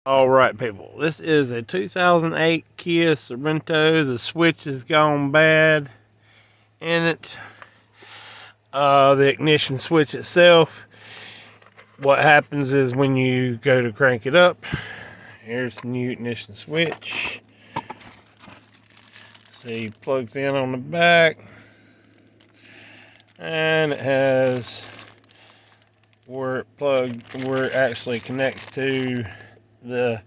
All right, people. This is a 2008 Kia Sorento. The switch has gone bad in it. The ignition switch itself. What happens is when you go to crank it up, here's the new ignition switch. See, plugs in on the back, and it has where it actually connects to the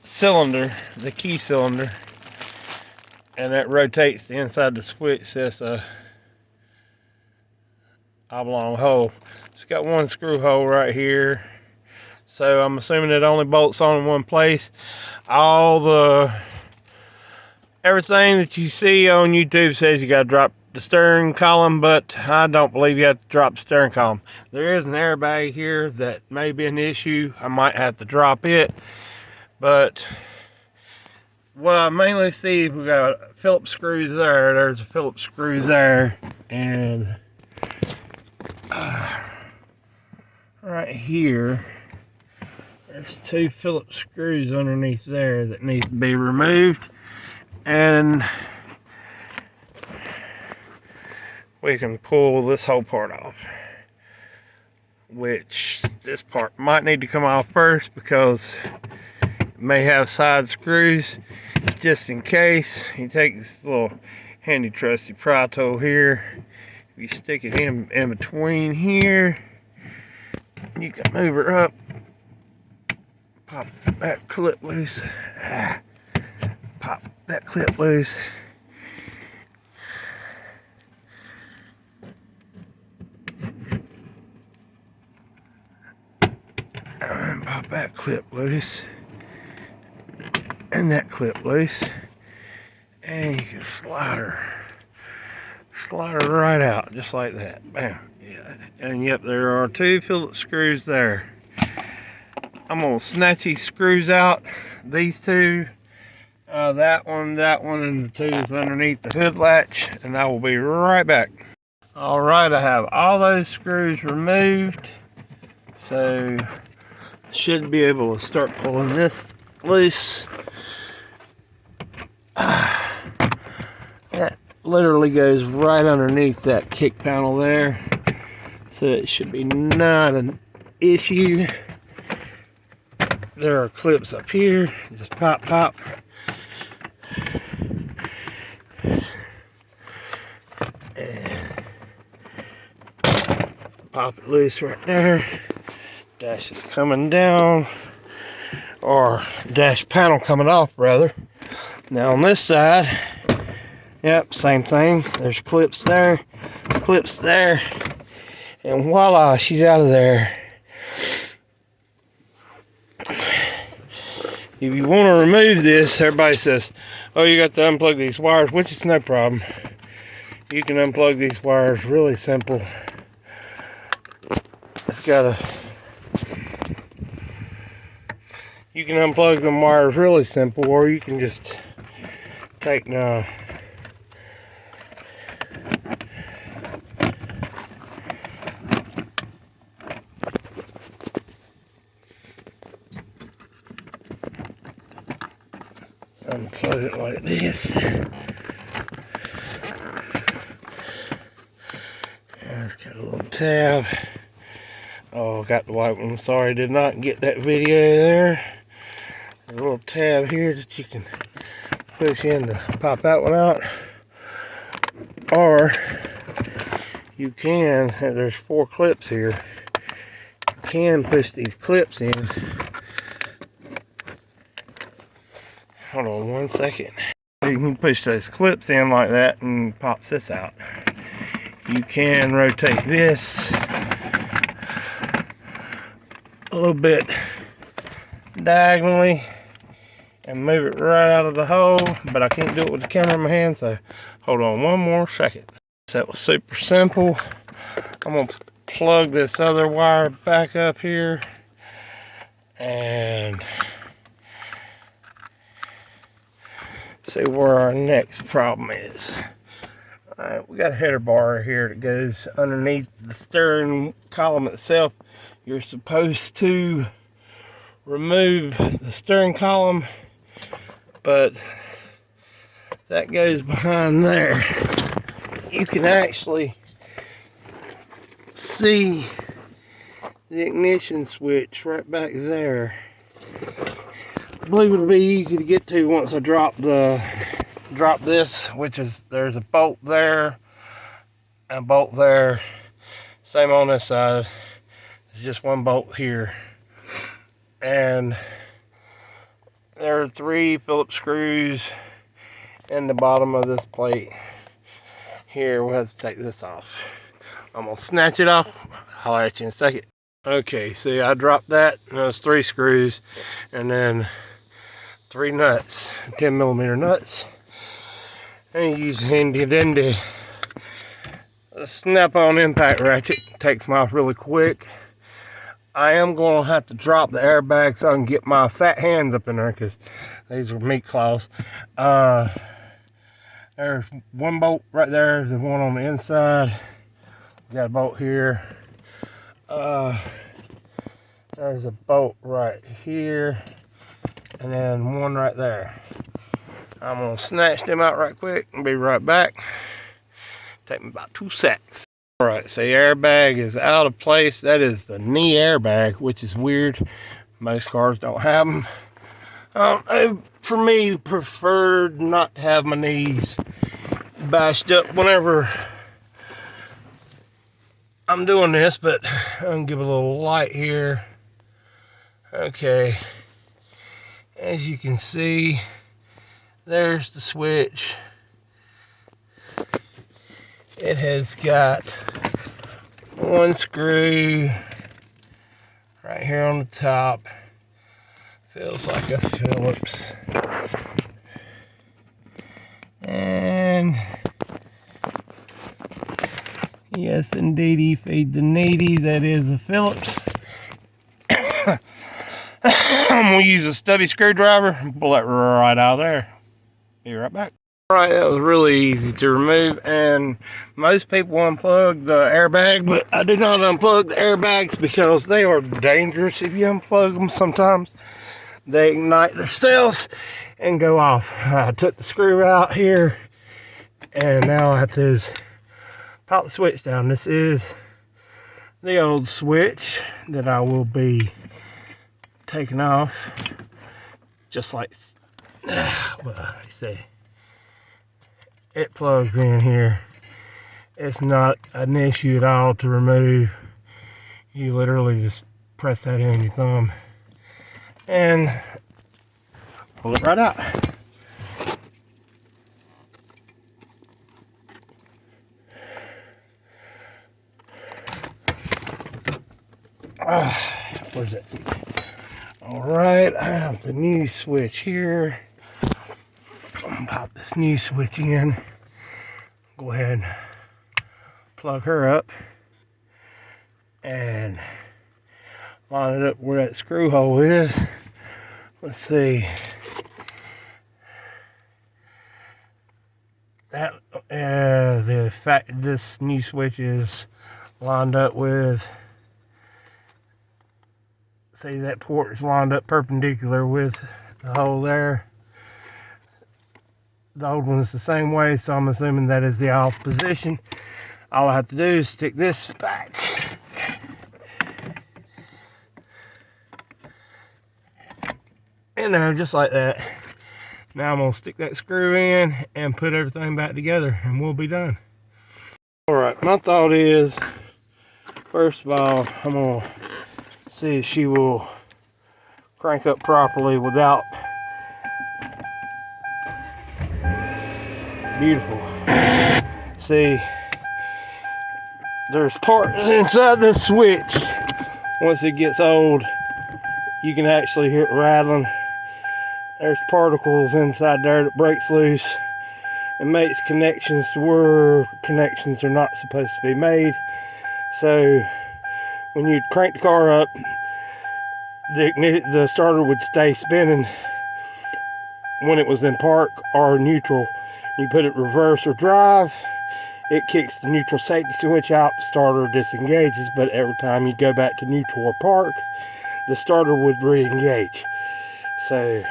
cylinder, the key cylinder, and that rotates the inside of the switch. That's a oblong hole. It's got one screw hole right here, so I'm assuming it only bolts on in one place. Everything that you see on YouTube says you gotta drop the steering column, but I don't believe you have to drop the steering column. There is an airbag here that may be an issue. I might have to drop it, but what I mainly see, we got Phillips screws there. There's a Phillips screws there, and right here, there's two Phillips screws underneath there that needs to be removed, and we can pull this whole part off, which this part might need to come off first because it may have side screws. Just in case, you take this little handy trusty pry tool here, you stick it in between here, you can move her up, pop that clip loose, pop that clip loose, and pop that clip loose, and that clip loose, and you can slide her right out just like that. Bam. Yeah. And yep, there are two Phillips screws there. I'm gonna snatch these screws out, these two, that one, and the two that's underneath the hood latch, and I will be right back. All right, I have all those screws removed, so I should be able to start pulling this loose. That literally goes right underneath that kick panel there, so it should be not an issue. There are clips up here, just pop, and pop it loose right there. Dash is coming down, or dash panel coming off rather. Now on this side, yep, same thing. There's clips there, and voila, she's out of there. If you want to remove this, everybody says, oh, you got to unplug these wires, which is no problem. You can unplug these wires really simple. You can unplug them wires really simple, or you can just take unplug it like this. Yeah, it's got a little tab. Oh, got the white one. Sorry, did not get that video there. A little tab here that you can push in to pop that one out, or you can, there's 4 clips here, you can push these clips in. Hold on one second. You can push those clips in like that and pops this out. You can rotate this a little bit diagonally and move it right out of the hole, but I can't do it with the camera in my hand, so hold on one more second. That was super simple. I'm gonna plug this other wire back up here and see where our next problem is. Alright, we got a header bar here that goes underneath the steering column itself. You're supposed to remove the steering column, but that goes behind there. You can actually see the ignition switch right back there. I believe it'll be easy to get to once I drop this, which is, there's a bolt there and a bolt there. Same on this side. It's just one bolt here. And there are 3 Phillips screws in the bottom of this plate. Here, we'll have to take this off. I'm gonna snatch it off. I'll at you in a second. Okay, see, I dropped that. Those 3 screws, and then 3 nuts, 10mm nuts. And you use a handy dandy snap-on impact ratchet. Takes them off really quick. I am gonna have to drop the airbag so I can get my fat hands up in there, because these are meat claws. There's one bolt right there. There's one on the inside. Got a bolt here. There's a bolt right here, and then one right there. I'm gonna snatch them out right quick and be right back. Take me about 2 seconds. All right, so the airbag is out of place. That is the knee airbag, which is weird. Most cars don't have them. For me, preferred not to have my knees bashed up whenever I'm doing this, but I'm gonna give it a little light here. Okay, as you can see, there's the switch. It has got 1 screw right here on the top. Feels like a Phillips. And yes, indeedy, feed the needy. That is a Phillips. I'm gonna use a stubby screwdriver and pull that right out of there. Be right back. Alright, that was really easy to remove, and most people unplug the airbag, but I do not unplug the airbags because they are dangerous. If you unplug them, sometimes they ignite themselves and go off. I took the screw out here, and now I have to pop the switch down. This is the old switch that I will be taking off, just like what I say. It plugs in here. It's not an issue at all to remove. You literally just press that in your thumb and pull it right out. Where's it? All right, I have the new switch here. I'm gonna pop this new switch in. Go ahead and plug her up and line it up where that screw hole is. Let's see. That the fact this new switch is lined up with. See, that port is lined up perpendicular with the hole there. The old one is the same way, so I'm assuming that is the off position. All I have to do is stick this back. In there, just like that. Now I'm gonna stick that screw in and put everything back together, and we'll be done. All right, my thought is, first of all, I'm gonna see if she will crank up properly without. Beautiful. See, there's parts inside this switch. Once it gets old, you can actually hear it rattling. There's particles inside there that breaks loose and makes connections to where connections are not supposed to be made. So when you crank the car up, the starter would stay spinning when it was in park or neutral. You put it reverse or drive, it kicks the neutral safety switch out, the starter disengages, but every time you go back to neutral or park, the starter would re-engage. So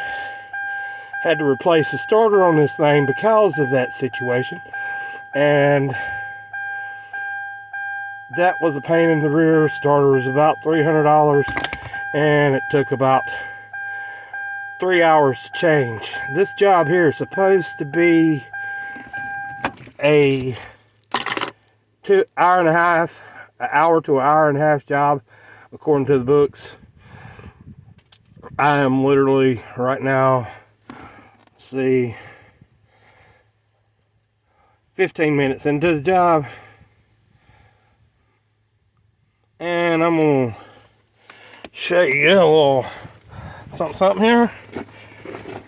had to replace the starter on this thing because of that situation, and that was a pain in the rear. Starter was about $300, and it took about 3 hours to change. This job here is supposed to be a 2 hour and a half, an hour to an hour and a half job, according to the books. I am literally right now, see, 15 minutes into the job, and I'm gonna show you a little something here.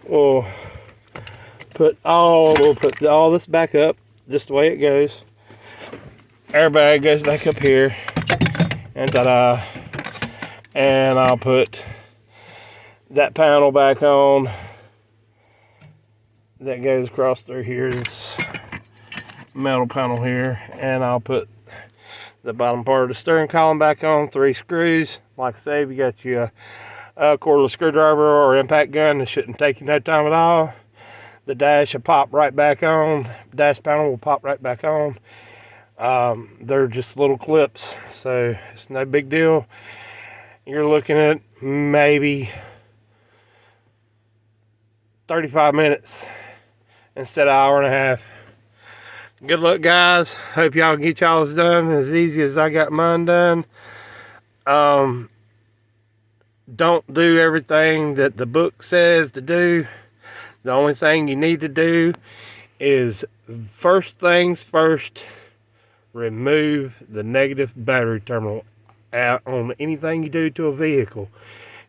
We'll put all this back up just the way it goes. Airbag goes back up here, and ta-da! And I'll put that panel back on that goes across through here, this metal panel here, and I'll put the bottom part of the steering column back on, 3 screws. Like I say, if you got your cordless screwdriver or impact gun, it shouldn't take you no time at all. The dash will pop right back on. Dash panel will pop right back on. They're just little clips, so it's no big deal. You're looking at maybe 35 minutes instead of an hour and a half. Good luck, guys. Hope y'all get y'all's done as easy as I got mine done. Don't do everything that the book says to do. The only thing you need to do is, first things first, remove the negative battery terminal on anything you do to a vehicle.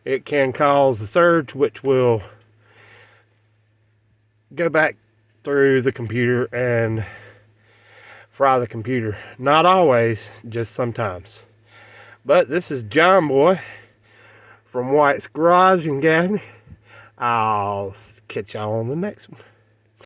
It can cause a surge, which will go back through the computer and fry the computer. Not always, just sometimes. But this is John Boy from White's Garage in Gaffney. I'll catch y'all on the next one.